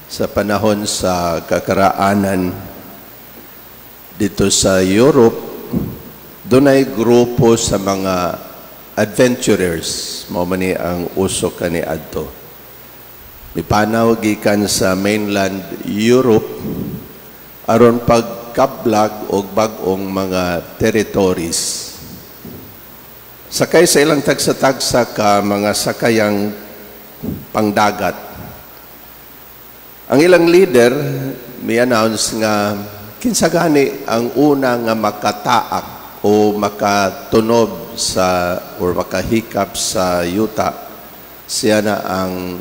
Sa panahon sa kakaraanan dito sa Europe, doon ay grupo sa mga adventurers, maumani ang uso kani adto. Mipanaw gikan sa mainland Europe aron pagkablag og bag-ong mga territories. Sakay sa ilang tagsa-tagsa ka mga sakayang pangdagat. Ang ilang leader may announce nga kinsa gani ang una nga makataak o makatunob sa or makahikap sa yuta, siya na ang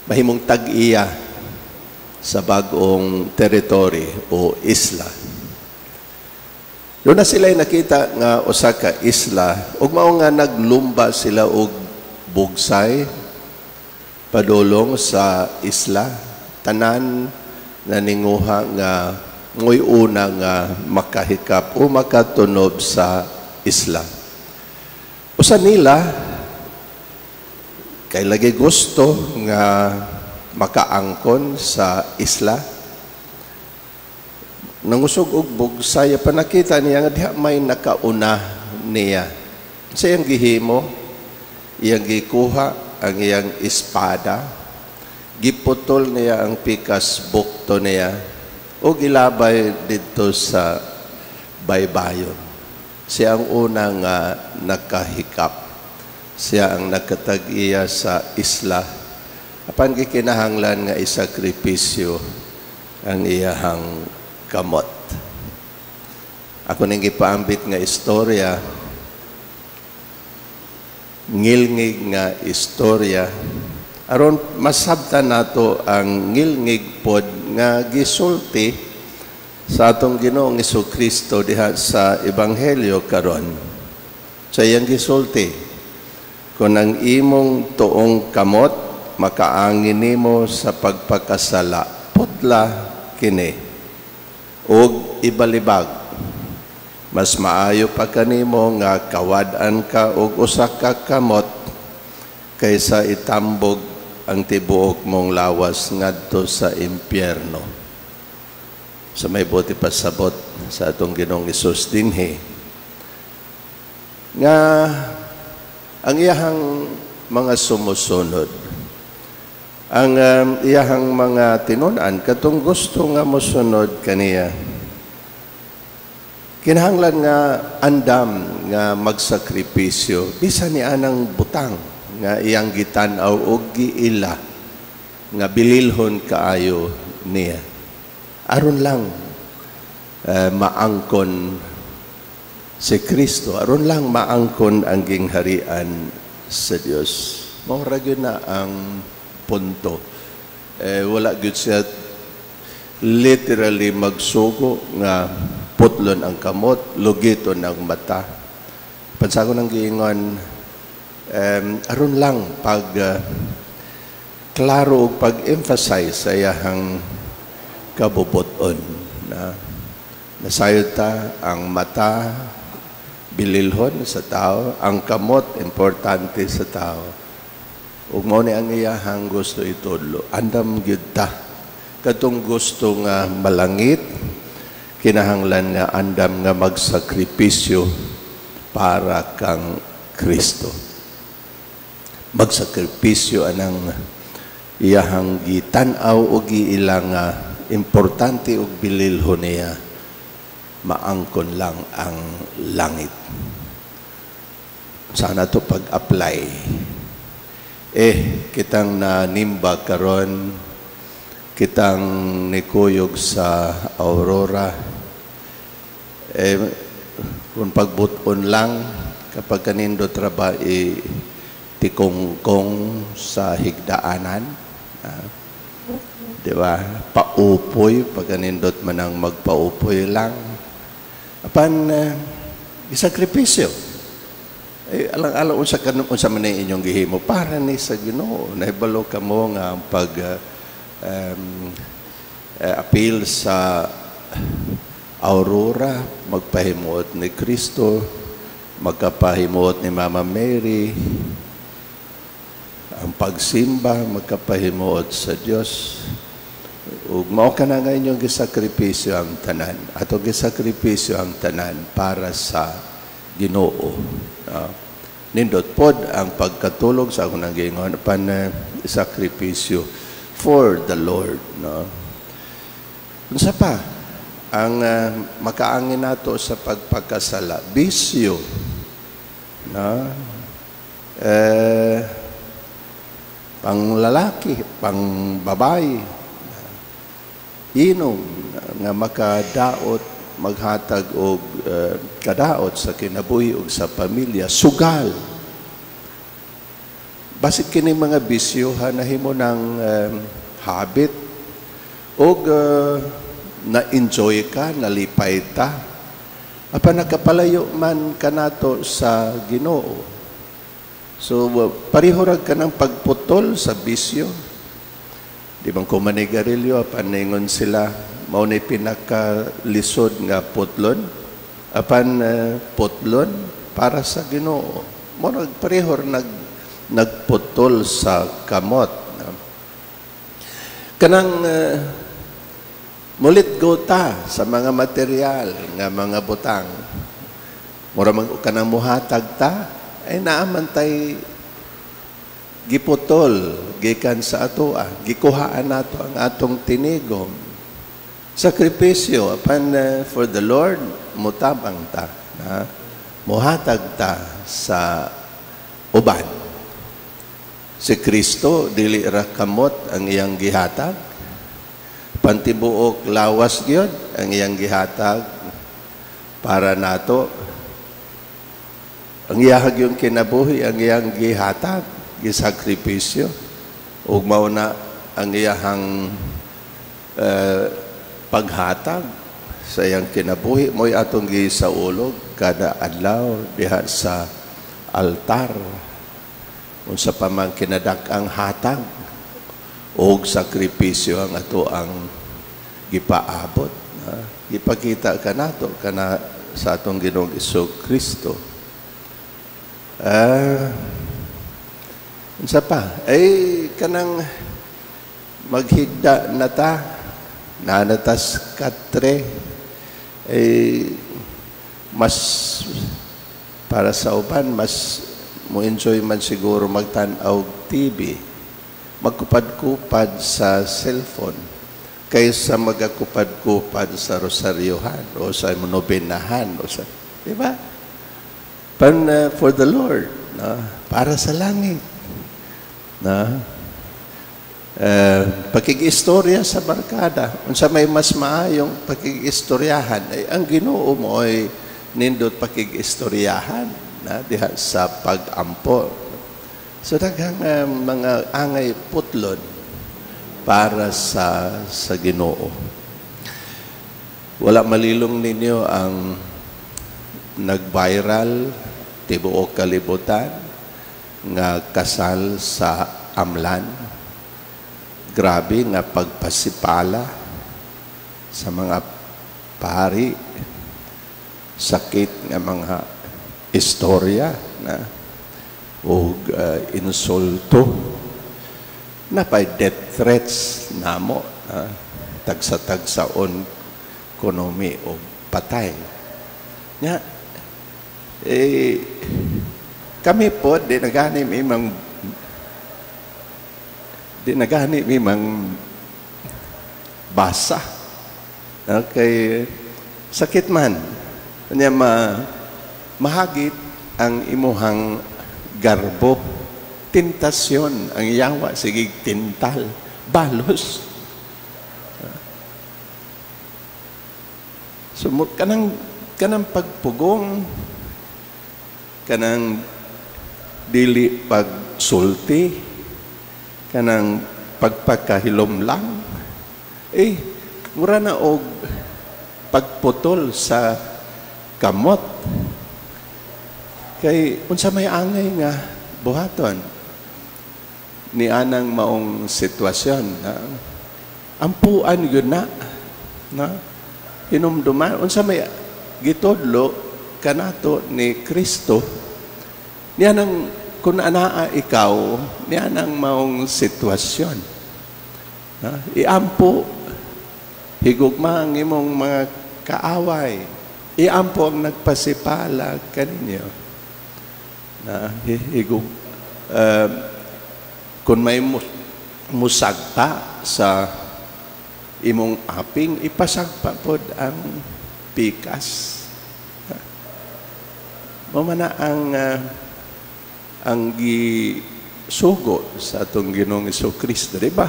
mahimong tag-iya sa bagong territory o isla. Doon na sila nakita nga usa ka isla ug mao nga naglumba sila og bugsay padulong sa isla, tanan naninguha nga ngoy una nga makahikap o makatunob sa isla. Usa nila kay lagi gusto nga makaangkon sa isla. Nangusog og bugsay pa nakita niya nga diha may nakauna niya. Sa iyang gihimo, iyang gikuha ang iyang espada, giputol niya ang pikas bukto niya o gilabay dito sa baybayon. Siya ang una nga nakahikap. Siya ang nakatag-iya sa isla. Apan gikinahanglan nga isakripisyo ang iyahang kamot. Ako nang gipaambit nga istorya, ngilngig nga istorya, aron masabtan nato ang ngilngig pod nga gisulti sa atong Ginoong Jesucristo diha sa Ebanghelyo karon. Sa iyang gisulti, kung ang imong tuong kamot makaangin nimo sa pagpakasala, putla kini ug ibalibag. Mas maayo pa kanimo nga kawad-an ka og usa ka kamot kaysa itambog ang tibuok mong lawas ngadto sa impyerno. Sa may buti pasabot sa atong Ginoong Hesus dinhi nga ang iyahang mga sumusunod, ang iyahang mga tinun-an katong gusto nga mosunod kaniya, kinahanglan nga andam nga magsakripisyo bisan ni anang butang nga iyang gitan-aw og giila nga bililhon kaayo niya aron lang maangkon si Kristo, aron lang maangkon ang gingharian sa Dios. Mao ra gyud na ang punto. Wala gyud siya literally magsugo nga putlon ang kamot, lugiton ang mata. Pansagon ng giingon, aron lang pag klaro o pag-emphasize sa iyahang kabubuton na nasayod ta ang mata, bililhon sa tao, ang kamot, importante sa tao. Ug mao ni ang iyahang gusto itudlo. Andam gyud ta. Katong gusto nga malangit, kinahanglan nga andam nga magsakripisyo para kang Kristo. Magsakripisyo anang iyahang gitan-aw o giilang nga importante og bililhon niya, maangkon lang ang langit. Sana to pag-apply. Kitang nanimba karon, kitang nikuyog sa Aurora. Kung pagbuton lang, kapag kanindo traba tikongkong sa higdaanan, di ba? Paupoy, pag kanindot man ang magpaupoy lang. Apan, isakripisyo. Alang-alang unsa man inyong gihimo para ni sa Ginoo. Nahibalo ka mo nga ang pag appeal sa Aurora, magpahimuot ni Kristo, magkapahimuot ni Mama Mary, ang pagsimba magkapahimuot sa Dios. Ug mao ka na ngayon yung gisakripisyo ang tanan. Ato gisakripisyo ang tanan para sa Ginoo. Nindot pod ang pagkatulog sa akong gingon pan sakripisyo for the Lord. Unsa pa ang makaangin nato sa pagpagkasala? Bisyo. Pang lalaki, pang babae, inom nga makadaot, maghatag og kadaot sa kinabuhi ug sa pamilya, sugal. Basit kini mga bisyohan na himo ng habit og na-enjoy ka, nalipay ta. Apan nakapalayo man kanato sa Ginoo. So, parihurag ka ng pagputol sa bisyo. Di bang kumanigarilyo, paningon sila, mao na pinakalisod nga putlon. Apan putlon para sa Ginoo. Murag parihor nagputol sa kamot. Kanang mulit go ta sa mga material nga mga butang. Murag kanang muhatag ta, ay naamantay giputol gikan sa atoa, gikuhaan nato ang atong tinigom. Sakripisyo apan for the Lord mutabang ta, muhatag ta sa uban. Si Kristo dili ra kamot ang iyang gihatag, pantibuok lawas gyud ang iyang gihatag para nato. Ang iyahag yung kinabuhi, ang iyang gihatag, gisakripisyo. Ug mao na ang iyahang paghatag sa iyang kinabuhi. Mo'y atong gisaulog kada adlaw diha sa altar. Unsa pa man kinadak-ang hatag ug sakripisyo ang ato ang gipaabot. Ipakita ka nato kana sa atong Ginoong Kristo. Unsa pa? Ay, kanang maghigda na ta, nanatas katre, ay, mas, para sa uban, mas mo-enjoy man siguro magtanaw TV, magkupad-kupad sa cellphone, kaysa magakupad-kupad sa rosaryohan, o sa monobenahan, o sa, di ba? For the Lord, para sa langit. Pakig-istorya sa barkada. Unsa may mas maayong pakig-istoryahan, ay ang Ginoo mo ay nindot pakig-istoryahan diha sa pag-ampo. So daghang mga angay putlon para sa Ginoo. Wala malilong ninyo ang nag-viral tibuok kalibutan nga kasal sa Amlan. Grabe nga pagpasipala sa mga pari, sakit nga mga istorya na o insulto, napay death threats namo, tagsa-tagsaon ekonomi o patay. Nga, kami po, di naganim imang basa. Okay, sakit man. Kanya mahagit ang imuhang garbo. Tentasyon, ang yawa, sige tintal, balos. So, kanang pagpugong, kanang dili pagsulti, kanang pagpakahilom lang, mura na og pagputol sa kamot. Kay, unsa may angay nga buhaton, ni anang maong sitwasyon, ampuan yun na, hinumduman, unsa may gitodlo kanato ni Kristo, niya nang kung anaa ikaw, niyan ang maong sitwasyon. Iampo, higugma ang imong mga kaaway. Iampo ang nagpasipala kaninyo. Kung may musagpa sa imong aping, ipasagpa pod ang pikas. Mamana ang gisugo sa atong Ginoong Jesucristo, di ba?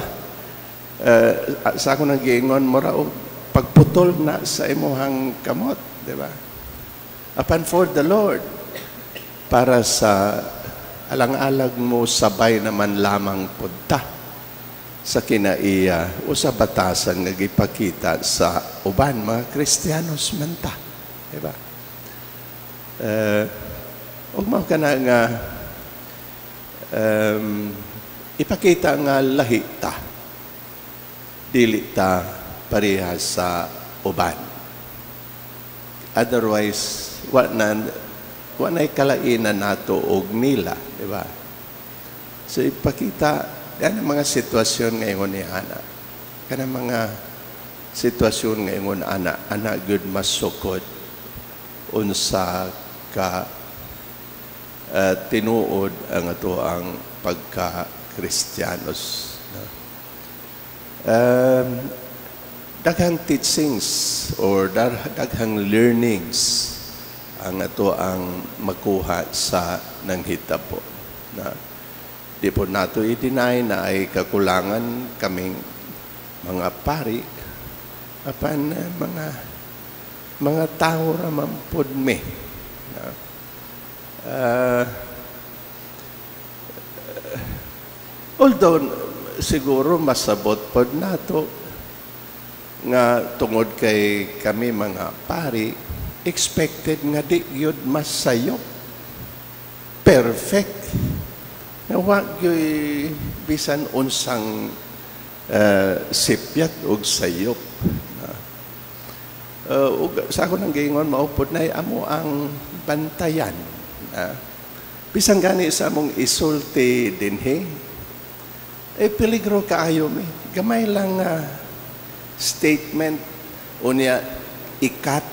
Sa ako nang giingon mo raw, pagputol na sa imuhang kamot, di ba? Upon for the Lord, para sa alang-alag mo sabay naman lamang punta sa kinaiya o sa batasan nga gipakita sa uban mga Kristiyanos manta, di ba? Og mao kana nga ipakita nga lahi ta, dili ta parehas sa uban. Otherwise, wa na'y kalainan nato og nila, di ba? So ipakita yan ang mga sitwasyon ngayon ni Ana. Yan ang mga sitwasyon ngayon ana good masukod unsa ka tinuod ang ato ang pagka-Kristiyanos. Daghang teachings or daghang learnings ang ato ang makuha sa nanghitabo. Di po nato i-deny na ay kakulangan kaming mga pari apan mga tao raman pod me. Although siguro masabot pod nato nga tungod kay kami mga pari, expected nga di yun masayop. Perfect. Nga wag yo'y bisan unsang sipyat o sayop. Sa ako nang gingon, maupod na amo ang bantayan. Bisan gani sa among isulti dinhi, peligro kaayo mi. Gamay lang statement o niya ikat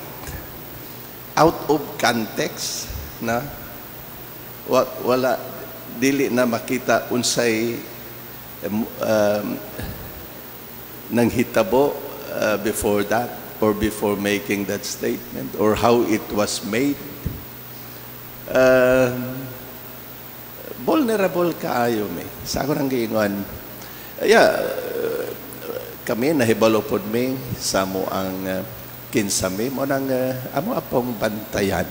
out of context na wala dili na makita unsay nanghitabo before that or before making that statement or how it was made. Vulnerable kaayo mi. Sa ako nang giingon, kami nahibalo pod mi sa mo ang kinsami mo nang amo apong bantayan.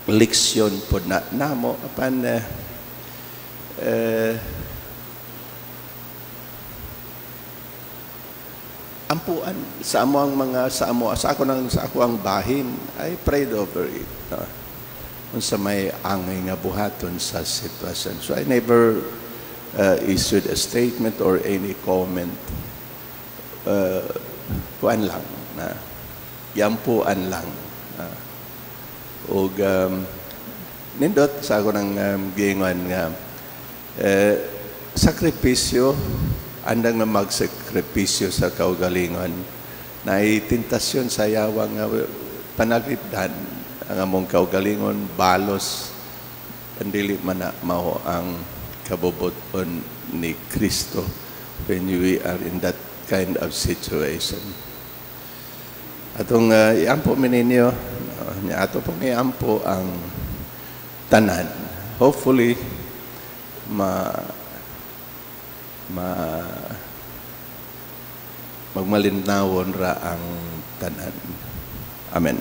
Leksyon po na namo apan ampuan sa amo ang mga sa ako ang bahin. I prayed over it. Unsa may angay nga buhaton sa sitwasyon. So I never issued a statement or any comment. Kuan lang na yampuan lang. Og nindot sa ako ng giingon nga sakripisyo andang nga magsakripisyo sa kaugalingon na tentasyon sa yawang panagipdan ang among kaugalingon balos andili man na mao ang kabubuton ni Kristo when we are in that kind of situation. Atong iampo mininyo ato pong iampo ang tanan. Hopefully, magmalinawon ra ang tanan. Amen.